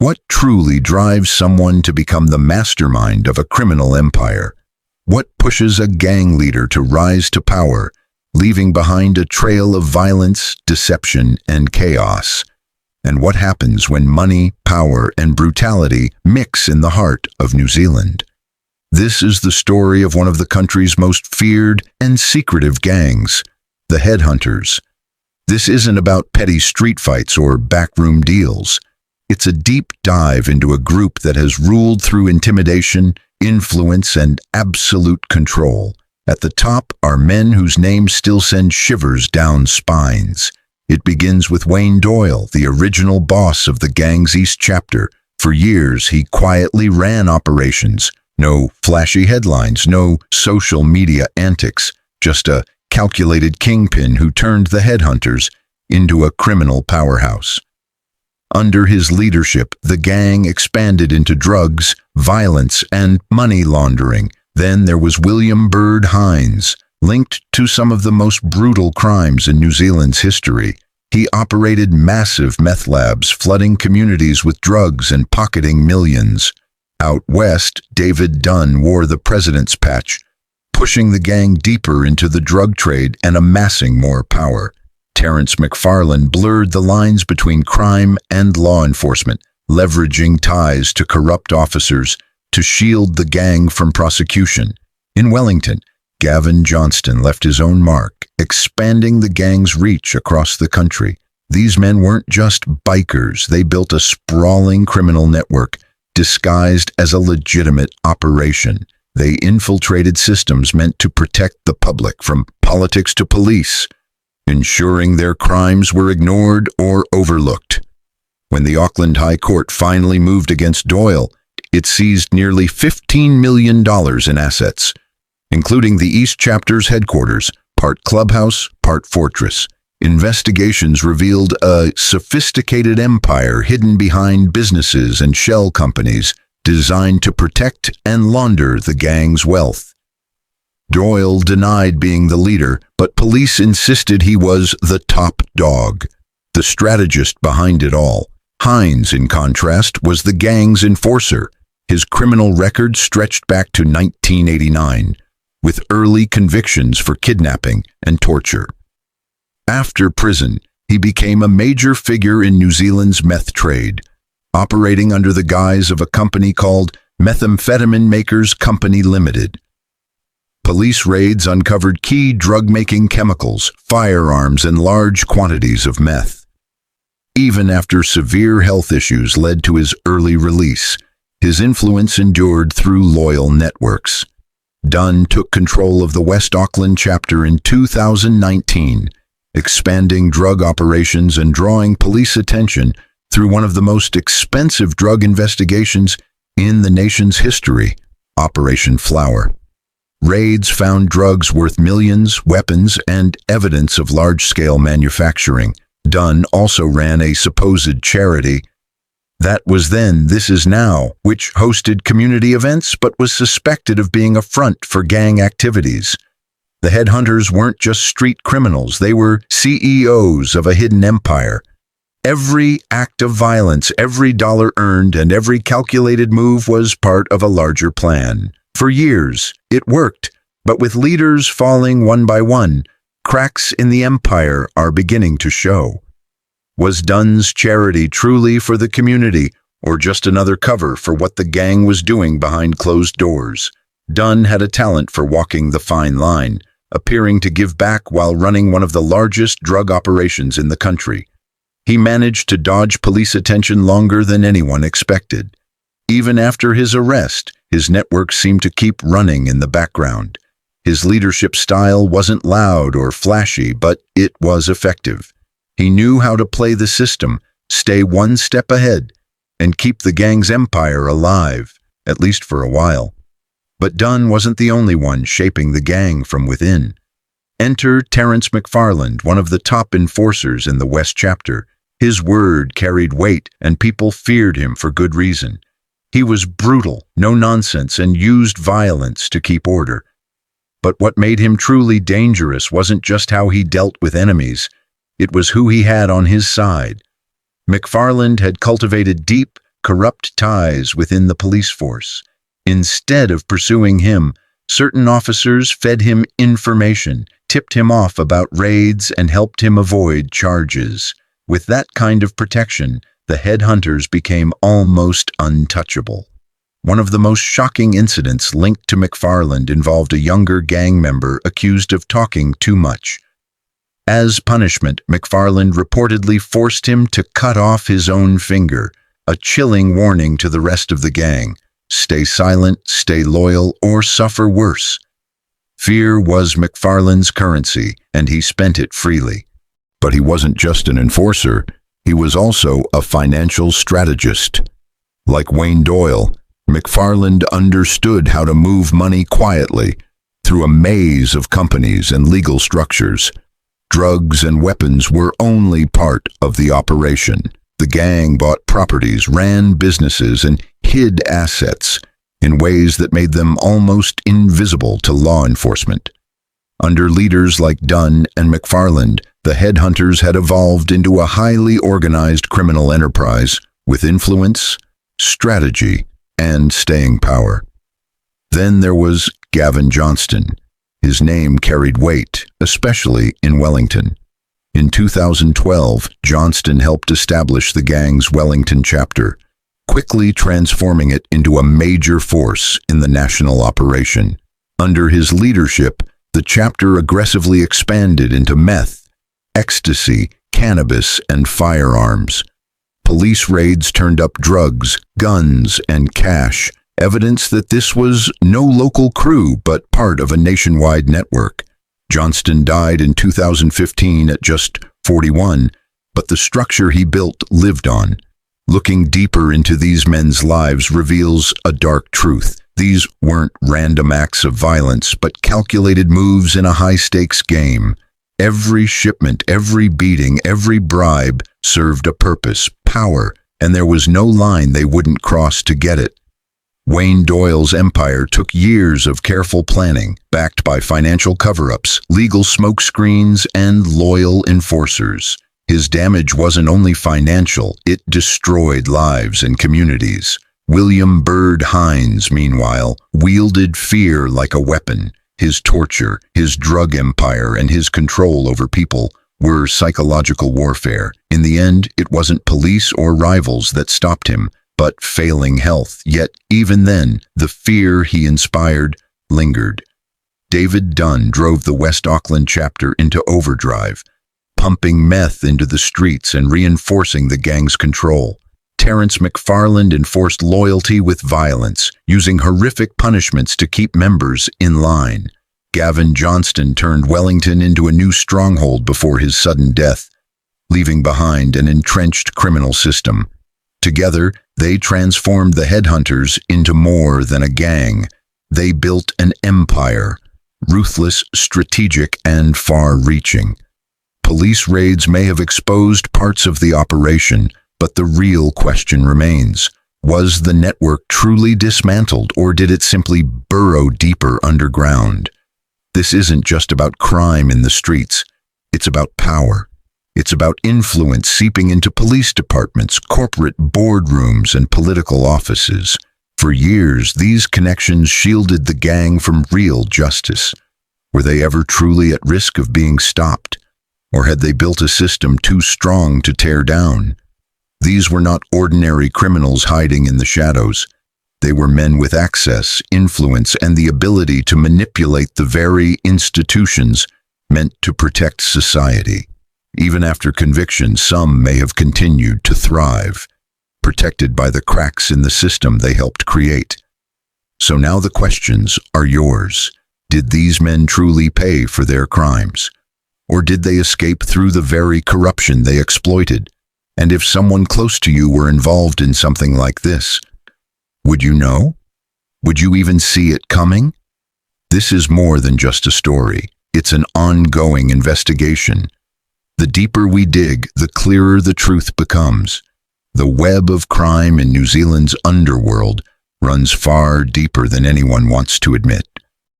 What truly drives someone to become the mastermind of a criminal empire? What pushes a gang leader to rise to power, leaving behind a trail of violence, deception, and chaos? And what happens when money, power, and brutality mix in the heart of New Zealand? This is the story of one of the country's most feared and secretive gangs, the Headhunters. This isn't about petty street fights or backroom deals. It's a deep dive into a group that has ruled through intimidation, influence, and absolute control. At the top are men whose names still send shivers down spines. It begins with Wayne Doyle, the original boss of the gang's East chapter. For years, he quietly ran operations. No flashy headlines, no social media antics, just a calculated kingpin who turned the Headhunters into a criminal powerhouse. Under his leadership, the gang expanded into drugs, violence, and money laundering. Then there was William Bird Hines, linked to some of the most brutal crimes in New Zealand's history. He operated massive meth labs, flooding communities with drugs and pocketing millions. Out west, David Dunn wore the president's patch, pushing the gang deeper into the drug trade and amassing more power. Terrence McFarlane blurred the lines between crime and law enforcement, leveraging ties to corrupt officers to shield the gang from prosecution. In Wellington, Gavin Johnston left his own mark, expanding the gang's reach across the country. These men weren't just bikers, they built a sprawling criminal network disguised as a legitimate operation. They infiltrated systems meant to protect the public, from politics to police, ensuring their crimes were ignored or overlooked. When the Auckland High Court finally moved against Doyle, it seized nearly $15 million in assets, including the East Chapter's headquarters, part clubhouse, part fortress. Investigations revealed a sophisticated empire hidden behind businesses and shell companies designed to protect and launder the gang's wealth. Doyle denied being the leader, but police insisted he was the top dog, the strategist behind it all. Hines, in contrast, was the gang's enforcer. His criminal record stretched back to 1989, with early convictions for kidnapping and torture. After prison, he became a major figure in New Zealand's meth trade, operating under the guise of a company called Methamphetamine Makers Company Limited. Police raids uncovered key drug-making chemicals, firearms, and large quantities of meth. Even after severe health issues led to his early release, his influence endured through loyal networks. Dunn took control of the West Auckland chapter in 2019, expanding drug operations and drawing police attention through one of the most expensive drug investigations in the nation's history, Operation Flower. Raids found drugs worth millions, weapons, and evidence of large-scale manufacturing. Dunn also ran a supposed charity that was then, This Is Now, which hosted community events but was suspected of being a front for gang activities. The Headhunters weren't just street criminals, they were CEOs of a hidden empire. Every act of violence, every dollar earned, and every calculated move was part of a larger plan. For years, it worked, but with leaders falling one by one, cracks in the empire are beginning to show. Was Dunn's charity truly for the community, or just another cover for what the gang was doing behind closed doors? Dunn had a talent for walking the fine line, appearing to give back while running one of the largest drug operations in the country. He managed to dodge police attention longer than anyone expected. Even after his arrest, his network seemed to keep running in the background. His leadership style wasn't loud or flashy, but it was effective. He knew how to play the system, stay one step ahead, and keep the gang's empire alive, at least for a while. But Dunn wasn't the only one shaping the gang from within. Enter Terrence McFarlane, one of the top enforcers in the West Chapter. His word carried weight, and people feared him for good reason. He was brutal, no nonsense, and used violence to keep order. But what made him truly dangerous wasn't just how he dealt with enemies, it was who he had on his side. McFarlane had cultivated deep, corrupt ties within the police force. Instead of pursuing him, certain officers fed him information, tipped him off about raids, and helped him avoid charges. With that kind of protection, the headhunters became almost untouchable. One of the most shocking incidents linked to McFarland involved a younger gang member accused of talking too much. As punishment, McFarland reportedly forced him to cut off his own finger, a chilling warning to the rest of the gang. Stay silent, stay loyal, or suffer worse. Fear was McFarland's currency, and he spent it freely. But he wasn't just an enforcer, he was also a financial strategist. Like Wayne Doyle, McFarland understood how to move money quietly through a maze of companies and legal structures. Drugs and weapons were only part of the operation. The gang bought properties, ran businesses, and hid assets in ways that made them almost invisible to law enforcement. Under leaders like Dunn and McFarland, the headhunters had evolved into a highly organized criminal enterprise with influence, strategy, and staying power. Then there was Gavin Johnston. His name carried weight, especially in Wellington. In 2012, Johnston helped establish the gang's Wellington chapter, quickly transforming it into a major force in the national operation. Under his leadership, the chapter aggressively expanded into meth, ecstasy, cannabis, and firearms. Police raids turned up drugs, guns, and cash, evidence that this was no local crew but part of a nationwide network. Johnston died in 2015 at just 41, but the structure he built lived on. Looking deeper into these men's lives reveals a dark truth. These weren't random acts of violence, but calculated moves in a high-stakes game. Every shipment, every beating, every bribe served a purpose, power, and there was no line they wouldn't cross to get it. Wayne Doyle's empire took years of careful planning, backed by financial cover-ups, legal smokescreens, and loyal enforcers. His damage wasn't only financial, it destroyed lives and communities. William Byrd Hines, meanwhile, wielded fear like a weapon. His torture, his drug empire, and his control over people were psychological warfare. In the end, it wasn't police or rivals that stopped him, but failing health. Yet, even then, the fear he inspired lingered. David Dunn drove the West Auckland chapter into overdrive, pumping meth into the streets and reinforcing the gang's control. Terrence McFarland enforced loyalty with violence, using horrific punishments to keep members in line. Gavin Johnston turned Wellington into a new stronghold before his sudden death, leaving behind an entrenched criminal system. Together, they transformed the headhunters into more than a gang. They built an empire, ruthless, strategic, and far-reaching. Police raids may have exposed parts of the operation, but the real question remains. Was the network truly dismantled, or did it simply burrow deeper underground? This isn't just about crime in the streets. It's about power. It's about influence seeping into police departments, corporate boardrooms, and political offices. For years, these connections shielded the gang from real justice. Were they ever truly at risk of being stopped? Or had they built a system too strong to tear down? These were not ordinary criminals hiding in the shadows. They were men with access, influence, and the ability to manipulate the very institutions meant to protect society. Even after conviction, some may have continued to thrive, protected by the cracks in the system they helped create. So now the questions are yours. Did these men truly pay for their crimes? Or did they escape through the very corruption they exploited? And if someone close to you were involved in something like this, would you know? Would you even see it coming? This is more than just a story. It's an ongoing investigation. The deeper we dig, the clearer the truth becomes. The web of crime in New Zealand's underworld runs far deeper than anyone wants to admit.